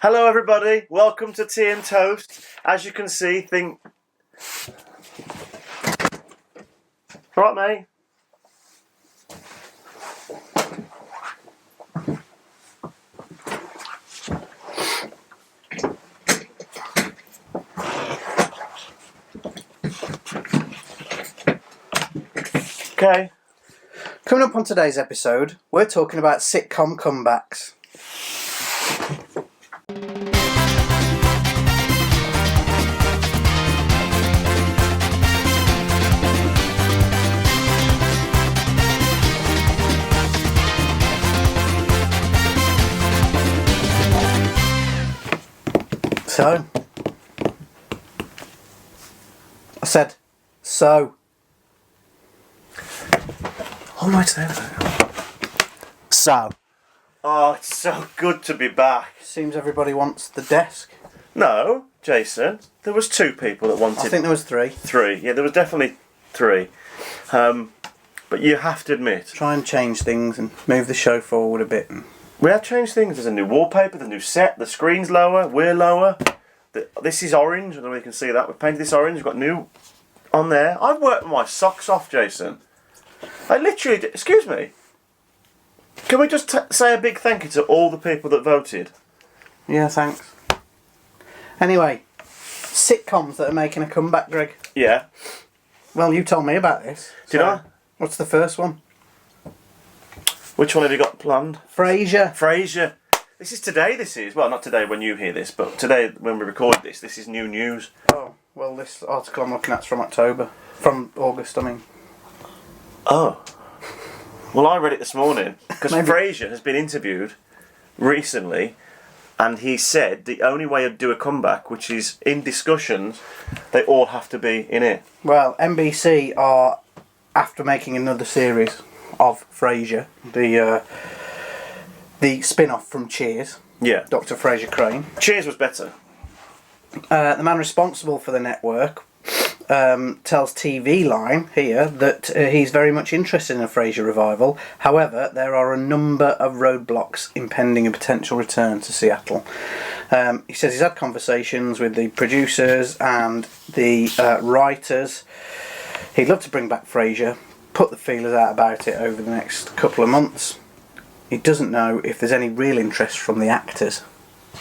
Hello everybody, welcome to Tea and Toast. As you can see, Right, mate? Okay. Coming up on today's episode, we're talking about sitcom comebacks. So, I said, so. What am I saying? So. Oh, it's so good to be back. Seems everybody wants the desk. No, Jason, there was two people that wanted... I think there was three. Three, yeah, there was definitely three. But you have to admit... Try and change things and move the show forward a bit. We have changed things. There's a new wallpaper, the new set, the screen's lower, we're lower. This is orange, I don't know if you can see that. We've painted this orange, we've got new on there. I've worked my socks off, Jason. I literally... Excuse me. Can we just say a big thank you to all the people that voted? Yeah, thanks. Anyway, sitcoms that are making a comeback, Greg. Yeah. Well, you told me about this. Did I? What's the first one? Which one have you got planned? Frasier. Frasier. This is today, this is. Well, not today when you hear this, but today when we record this is new news. Oh, well, this article I'm looking at's from August, I mean. Oh. Well, I read it this morning, because Maybe. Frasier has been interviewed recently, and he said the only way to do a comeback, which is in discussions, they all have to be in it. Well, NBC are after making another series of Frasier, the spin-off from Cheers. Yeah. Dr. Frasier Crane. Cheers was better. The man responsible for the network tells TV Line here that he's very much interested in a Frasier revival. However, there are a number of roadblocks impending a potential return to Seattle. He says he's had conversations with the producers and the writers. He'd love to bring back Frasier, put the feelers out about it over the next couple of months. He doesn't know if there's any real interest from the actors.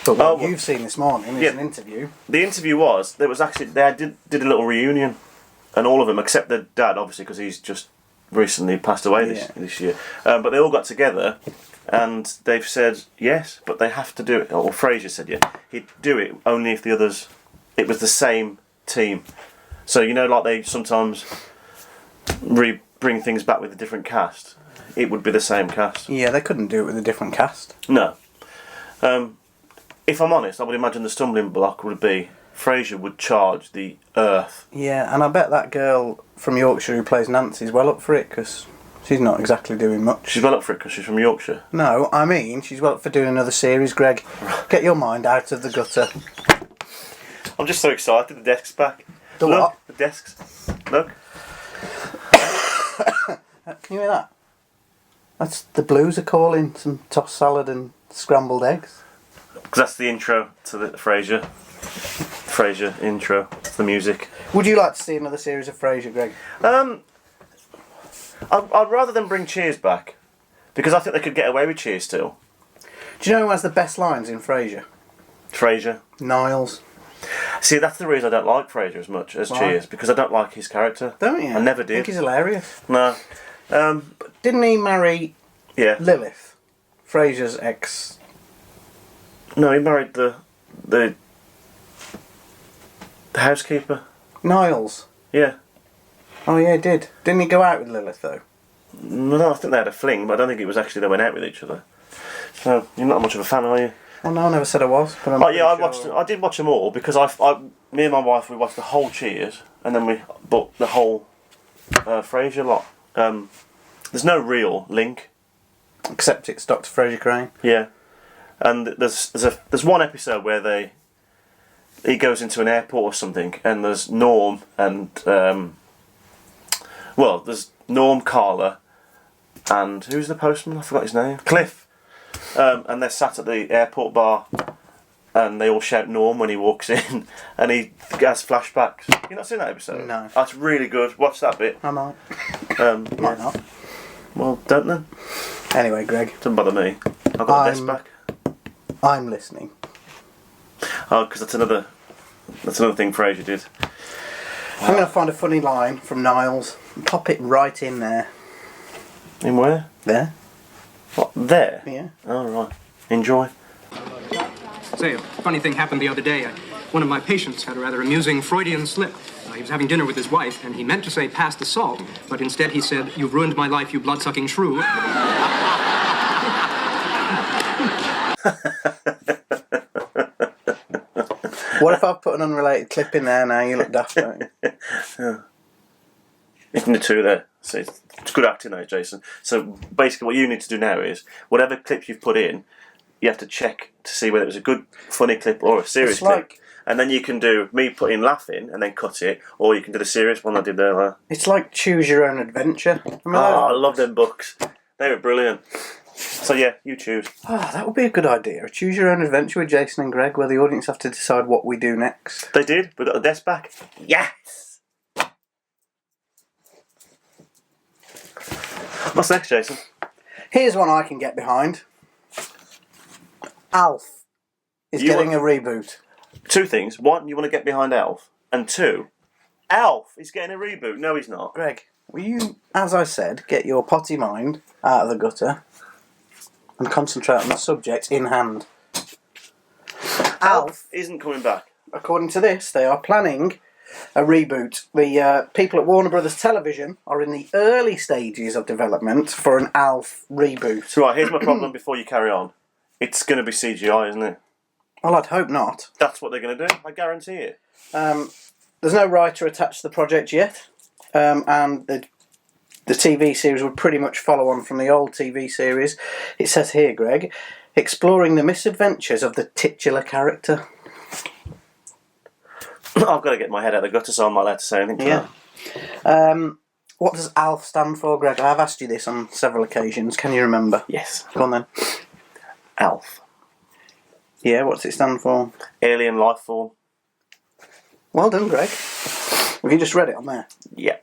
But what you've seen this morning is an interview. The interview was, there was actually, they did a little reunion, and all of them, except the dad, obviously, because he's just recently passed away this year. But they all got together, and they've said yes, but they have to do it, or Frasier said he'd do it only if the others, it was the same team. So, you know, like they sometimes bring things back with a different cast, it would be the same cast. Yeah, they couldn't do it with a different cast. No. If I'm honest, I would imagine the stumbling block would be Frasier would charge the earth. Yeah, and I bet that girl from Yorkshire who plays Nancy's well up for it, because she's not exactly doing much. She's well up for it because she's from Yorkshire. No, I mean, she's well up for doing another series, Greg. Get your mind out of the gutter. I'm just so excited, the desk's back. The Look, what? the desks. Look. Can you hear that? That's the Blues are calling, some tossed salad and scrambled eggs. Because that's the intro to the Frasier intro, the music. Would you like to see another series of Frasier, Greg? I'd rather than bring Cheers back, because I think they could get away with Cheers still. Do you know who has the best lines in Frasier? Frasier. Niles. See, that's the reason I don't like Frasier as much as Cheers, because I don't like his character. Don't you? I never did. I think he's hilarious. No. Didn't he marry Lilith, Frasier's ex? No, he married the housekeeper. Niles. Yeah. Oh yeah, he did. Didn't he go out with Lilith though? No, I think they had a fling, but I don't think it was actually they went out with each other. So you're not much of a fan, are you? Well, no, I never said I was. But I'm I did watch them all because me and my wife, we watched the whole Cheers, and then we bought the whole Frasier lot. There's no real link, except it's Dr. Frasier Crane. Yeah, and there's one episode where he goes into an airport or something, and there's Norm and there's Norm, Carla, and who's the postman? I forgot his name. Cliff. And they're sat at the airport bar, and they all shout Norm when he walks in, and he has flashbacks. You not seen that episode? No. That's really good. Watch that bit. I might. Might not. Well, don't then. Anyway, Greg. Doesn't bother me. I've got the desk back. I'm listening. Oh, because that's another thing Frasier did. I'm going to find a funny line from Niles and pop it right in there. In where? There. What, there? Yeah. Oh, right. Enjoy. Say, a funny thing happened the other day. One of my patients had a rather amusing Freudian slip. He was having dinner with his wife, and he meant to say pass the salt, but instead he said, "You've ruined my life, you blood-sucking shrew." What if I put an unrelated clip in there now? You look daft, don't you? Yeah. In the two there. So it's good acting though, Jason. So basically what you need to do now is, whatever clip you've put in, you have to check to see whether it was a good, funny clip or a serious clip. And then you can do me putting laughing and then cut it, or you can do the serious one I did there. It's like Choose Your Own Adventure. I love them books. They were brilliant. So yeah, you choose. That would be a good idea. A Choose Your Own Adventure with Jason and Greg, where the audience have to decide what we do next. They did. We got the desk back. Yes. What's next, Jason? Here's one I can get behind. Alf is getting a reboot. Two things. One, you want to get behind Alf. And two, Alf is getting a reboot. No, he's not. Greg, will you, as I said, get your potty mind out of the gutter and concentrate on the subject in hand? Alf isn't coming back. According to this, they are planning a reboot. The people at Warner Brothers Television are in the early stages of development for an Alf reboot. Right, here's my problem before you carry on. It's going to be CGI, isn't it? Well, I'd hope not. That's what they're going to do. I guarantee it. There's no writer attached to the project yet, and the TV series would pretty much follow on from the old TV series. It says here, Greg, exploring the misadventures of the titular character. I've got to get my head out of the gutter, so I'm not allowed to say anything. Yeah. What does ALF stand for, Greg? I have asked you this on several occasions. Can you remember? Yes. Go on then. ALF. Yeah, what's it stand for? Alien life form. Well done, Greg. Have you just read it on there? Yeah.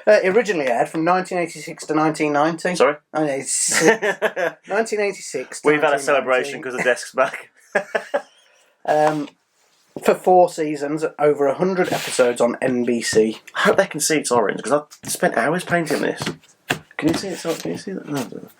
It originally aired from 1986 to 1990. Sorry? 1986 to We've had a celebration because the desk's back. For 4 seasons, over 100 episodes on NBC. I hope they can see it's orange because I spent hours painting this. Can you see it? Can you see that?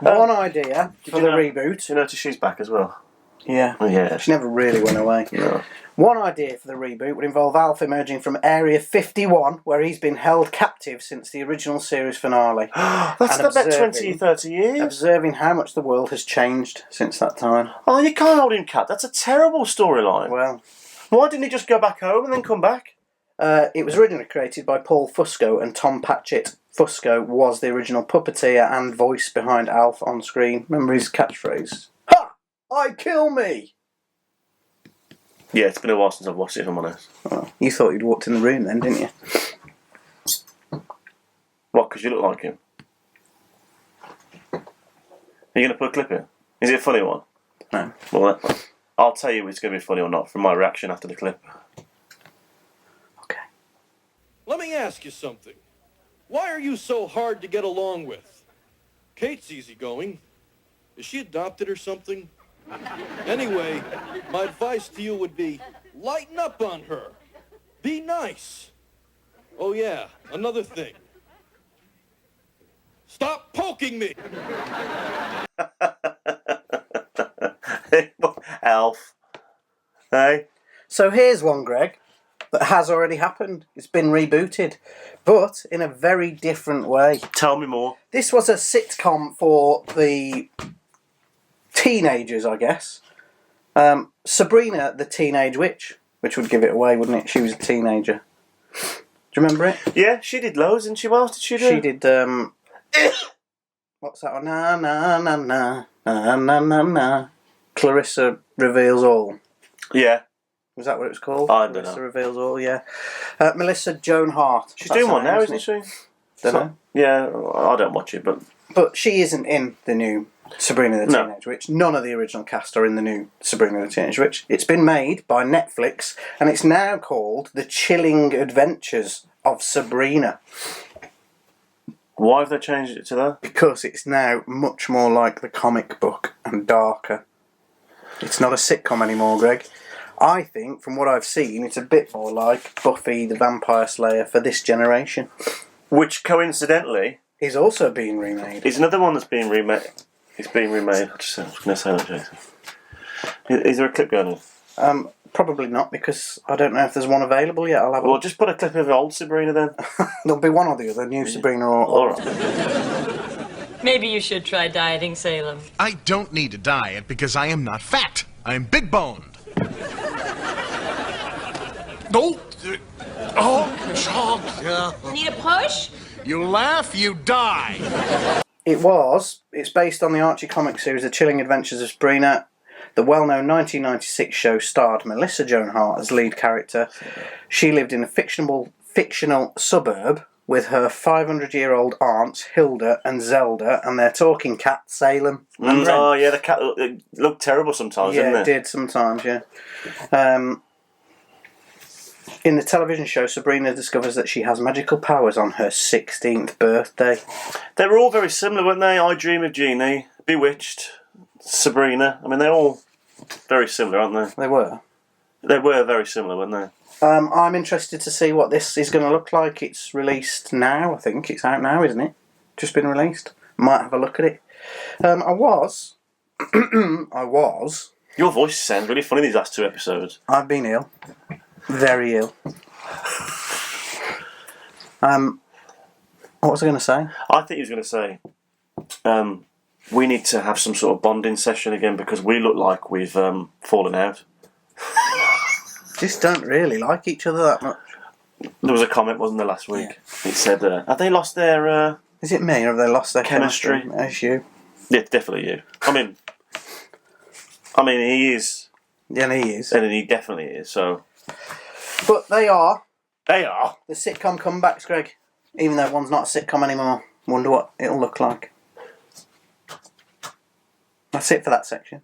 No. One idea for the reboot. You notice she's back as well? Yeah. Oh, yeah. She never really went away. No. One idea for the reboot would involve Alf emerging from Area 51, where he's been held captive since the original series finale. That's about 20, 30 years. Observing how much the world has changed since that time. Oh, you can't hold him captive. That's a terrible storyline. Well, why didn't he just go back home and then come back? It was originally created by Paul Fusco and Tom Patchett. Fusco was the original puppeteer and voice behind Alf on screen. Remember his catchphrase? Ha! I kill me! Yeah, it's been a while since I've watched it, if I'm honest. Oh, you thought you'd walked in the room then, didn't you? What, because you look like him? Are you going to put a clip in? Is it a funny one? No. Well, I'll tell you if it's going to be funny or not from my reaction after the clip. Okay. Let me ask you something. Why are you so hard to get along with? Kate's easygoing. Is she adopted or something? Anyway, my advice to you would be, lighten up on her. Be nice. Oh yeah, another thing. Stop poking me! Alf. Hey? So here's one, Greg, that has already happened. It's been rebooted, but in a very different way. Tell me more. This was a sitcom for the teenagers, I guess. Sabrina, the Teenage Witch, which would give it away, wouldn't it? She was a teenager. Do you remember it? Yeah, she did loads, didn't she? What else did she do? She did, what's that one? Na na na na na na na na. Clarissa Reveals All. Yeah. Was that what it was called? I don't know. Clarissa Reveals All, yeah. Melissa Joan Hart. She's doing one now, isn't she? Don't know. Yeah, I don't watch it, but... But she isn't in the new Sabrina the Teenage Witch. None of the original cast are in the new Sabrina the Teenage Witch. It's been made by Netflix, and it's now called The Chilling Adventures of Sabrina. Why have they changed it to that? Because it's now much more like the comic book and darker. It's not a sitcom anymore, Greg. I think, from what I've seen, it's a bit more like Buffy the Vampire Slayer for this generation. Which, coincidentally, is also being remade. Is another one that's being remade. It's being remade. I was going to say that, Jason. Is there a clip going on? Probably not, because I don't know if there's one available yet. I'll have a look. Just put a clip of old Sabrina then. There'll be one or the other, new Sabrina or... All right. Maybe you should try dieting, Salem. I don't need to diet because I am not fat. I am big-boned. Need a push? You laugh, you die. It's based on the Archie comic series The Chilling Adventures of Sabrina. The well-known 1996 show starred Melissa Joan Hart as lead character. She lived in a fictional suburb with her 500-year-old aunts Hilda and Zelda and their talking cat Salem. Oh yeah, the cat looked terrible sometimes, didn't it? Yeah, it did sometimes, yeah. In the television show, Sabrina discovers that she has magical powers on her 16th birthday. They were all very similar, weren't they? I Dream of Jeannie, Bewitched, Sabrina. I mean, they're all very similar, aren't they? They were. They were very similar, weren't they? I'm interested to see what this is going to look like. It's released now, I think. It's out now, isn't it? Just been released. Might have a look at it. I was. Your voice sounds really funny these last 2 episodes. I've been ill. Very ill. What was I going to say? I think he was going to say, we need to have some sort of bonding session again because we look like we've fallen out. Just don't really like each other that much. There was a comment, wasn't there, last week? Yeah. It said, have they lost their... Is it me, or have they lost their chemistry? It's you. Yeah, definitely you. I mean, he is. Yeah, he is. And he definitely is, so... But they are. They are. The sitcom comebacks, Greg. Even though one's not a sitcom anymore. Wonder what it'll look like. That's it for that section.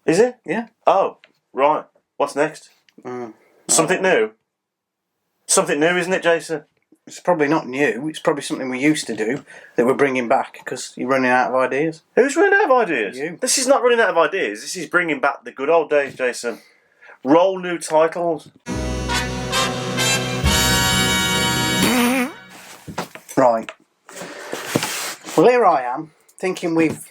Is it? Yeah. Oh, right. What's next? Something new? Something new, isn't it, Jason? It's probably not new. It's probably something we used to do that we're bringing back because you're running out of ideas. Who's running out of ideas? You. This is not running out of ideas. This is bringing back the good old days, Jason. Roll new titles. Right. Well, here I am, thinking we've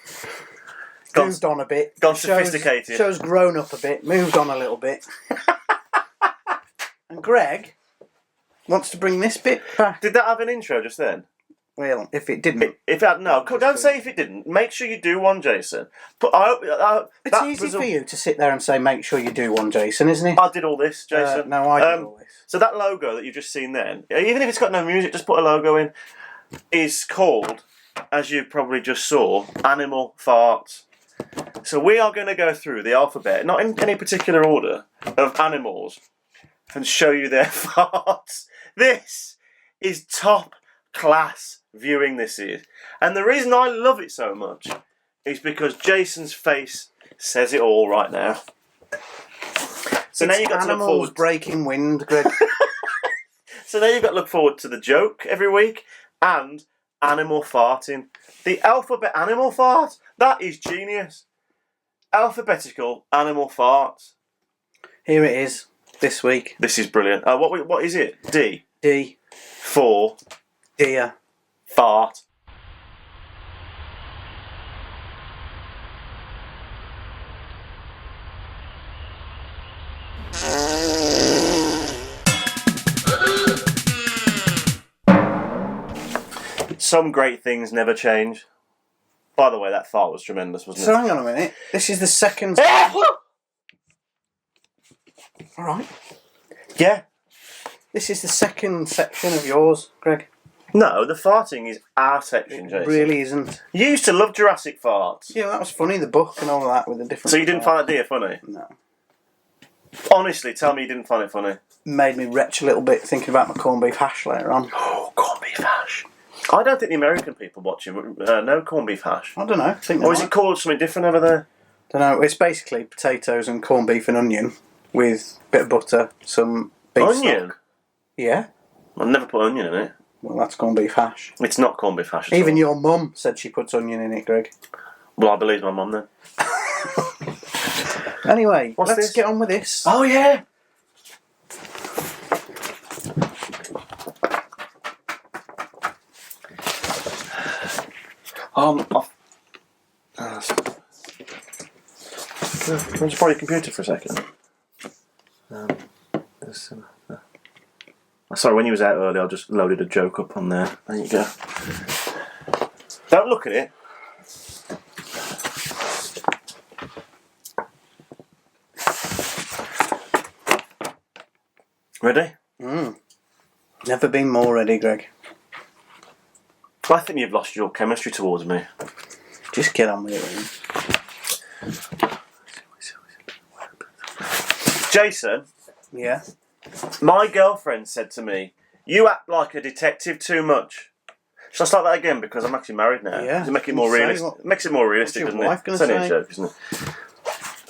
moved on a bit. Gone sophisticated. Show's grown up a bit, moved on a little bit. And Greg wants to bring this bit back. Did that have an intro just then? Well, if it didn't... Don't say if it didn't. Make sure you do one, Jason. It's easy for you to sit there and say, make sure you do one, Jason, isn't it? I did all this, Jason. No, I did all this. So that logo that you've just seen then, even if it's got no music, just put a logo in, is called, as you probably just saw, Animal Farts. So we are going to go through the alphabet, not in any particular order, of animals, and show you their farts. This is top class viewing, this is. And the reason I love it so much is because Jason's face says it all right now. So now you've got to look forward. Breaking wind, Greg. So now you've got to look forward to the joke every week and animal farting. The alphabet animal fart, that is genius. Alphabetical animal farts. Here it is, this week. This is brilliant. What is it? D. D. For. Dear. Fart. Some great things never change. By the way, that fart was tremendous, wasn't it? So hang on a minute. This is the second... Alright. Yeah. This is the second section of yours, Greg. No, the farting is our section, Jason. It really isn't. You used to love Jurassic farts. Yeah, that was funny, the book and all that with the different... So you didn't find that deer funny? No. Honestly, tell me you didn't find it funny. Made me retch a little bit thinking about my corned beef hash later on. Oh, corned beef hash. I don't think the American people watch it. No corned beef hash. I don't know. I think Or is it called something different over there? Don't know. It's basically potatoes and corned beef and onion with a bit of butter, some beef Onion? stock. Yeah. I've never put onion in it. Well, that's corned beef hash. It's not corned beef hash at Even all. your mum said she puts onion in it, Greg. Well, I believe my mum then. Anyway, What's let's this? get on with this. Oh, yeah! Can you just borrow your computer for a second? Sorry, when you was out early, I just loaded a joke up on there. There you go. Don't look at it. Ready? Never been more ready, Greg. I think you've lost your chemistry towards me. Just get on with it, Ian. Jason, Yeah. my girlfriend said to me, "You act like a detective too much." Shall I start that again? Because I'm actually married now. Yeah. Does it make it more Say realistic? what- It makes it more realistic, what's doesn't your it? wife gonna It's only a say? joke, isn't it?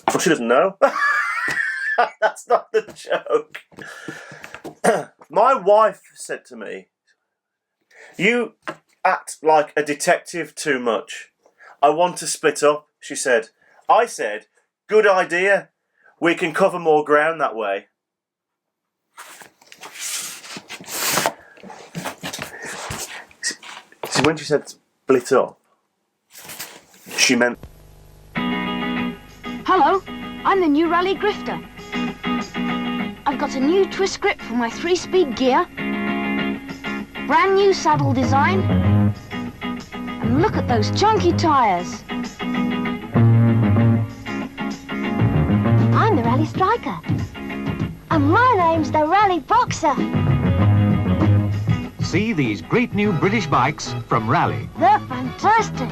Well, she doesn't know. That's not the joke. My wife said to me, "You act like a detective too much. I want to split up," she said. I said, "Good idea. We can cover more ground that way." See, when she said split up, she meant... Hello, I'm the new rally grifter. I've got a new twist grip for my 3-speed gear, brand new saddle design, and look at those chunky tires. I'm the rally striker, and my name's the rally boxer. See these great new British bikes from Rally. They're fantastic.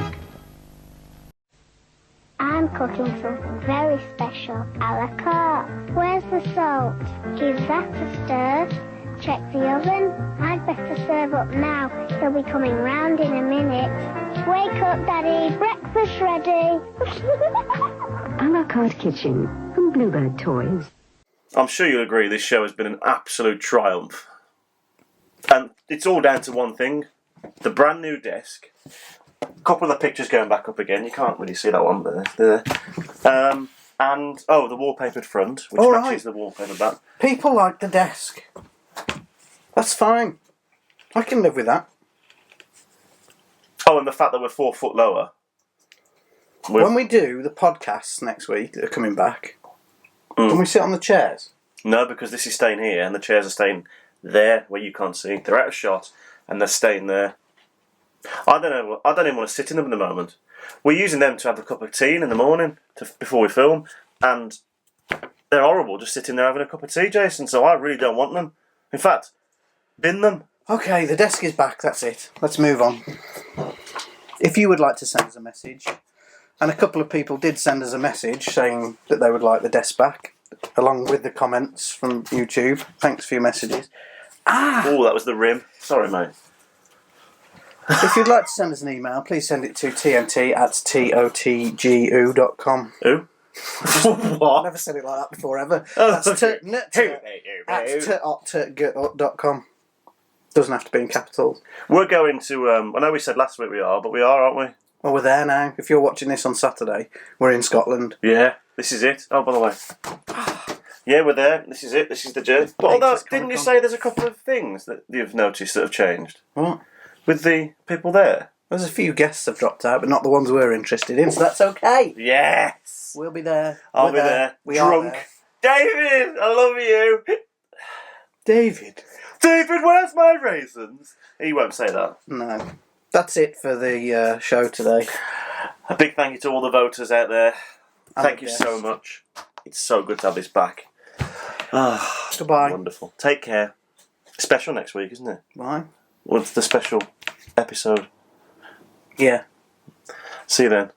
I'm cooking something very special, a la carte. Where's the salt? Give that a stir. Check the oven. I'd better serve up now. He'll be coming round in a minute. Wake up, Daddy. Breakfast ready. A la carte kitchen from Bluebird Toys. I'm sure you'll agree this show has been an absolute triumph. And it's all down to one thing. The brand new desk. A couple of the pictures going back up again. You can't really see that one, but they're there. And, the wallpapered front, which All matches right. the wallpaper back. People like the desk. That's fine. I can live with that. Oh, and the fact that we're 4 foot lower. When we do the podcasts next week that are coming back, can we sit on the chairs? No, because this is staying here, and the chairs are staying there, where you can't see. They're out of shot, and they're staying there. I don't know. I don't even want to sit in them at the moment. We're using them to have a cup of tea in the morning before we film, and they're horrible just sitting there having a cup of tea, Jason. So I really don't want them. In fact, bin them. Okay, the desk is back. That's it. Let's move on. If you would like to send us a message, and a couple of people did send us a message saying that they would like the desk back, along with the comments from YouTube. Thanks for your messages. Oh, that was the rim. Sorry, mate. If you'd like to send us an email, please send it to tnt@totgu.com. Who? I've What? never said it like that before, ever. Oh, That's okay. @totgu.com. Doesn't have to be in capitals. We're going to... I know we said last week we are, but we are, aren't we? Well, we're there now. If you're watching this on Saturday, we're in Scotland. Yeah, this is it. Oh, by the way. Yeah, we're there. This is it. This is the journey. But although, didn't you say there's a couple of things that you've noticed that have changed? What? With the people there? There's a few guests have dropped out, but not the ones we're interested in, so that's okay. Yes! We'll be there. I'll be there. We are Drunk. there. David, I love you. David. David, where's my raisins? He won't say that. No. That's it for the show today. A big thank you to all the voters out there. Thank you yes. so much. It's so good to have this back. Ah, Goodbye. wonderful. Take care. Special next week, isn't it? Bye. What's the special episode? Yeah. See you then.